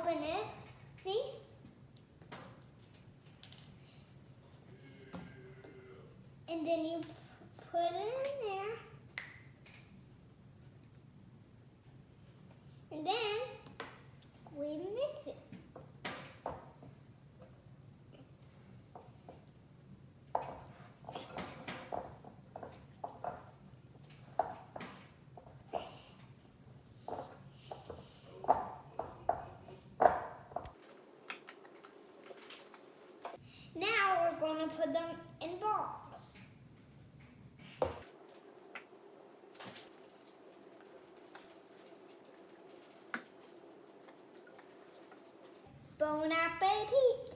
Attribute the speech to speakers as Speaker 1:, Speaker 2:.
Speaker 1: open it. See? And then you put it in there. And then we mix it. Now we're going to put them in balls. Bon appetit!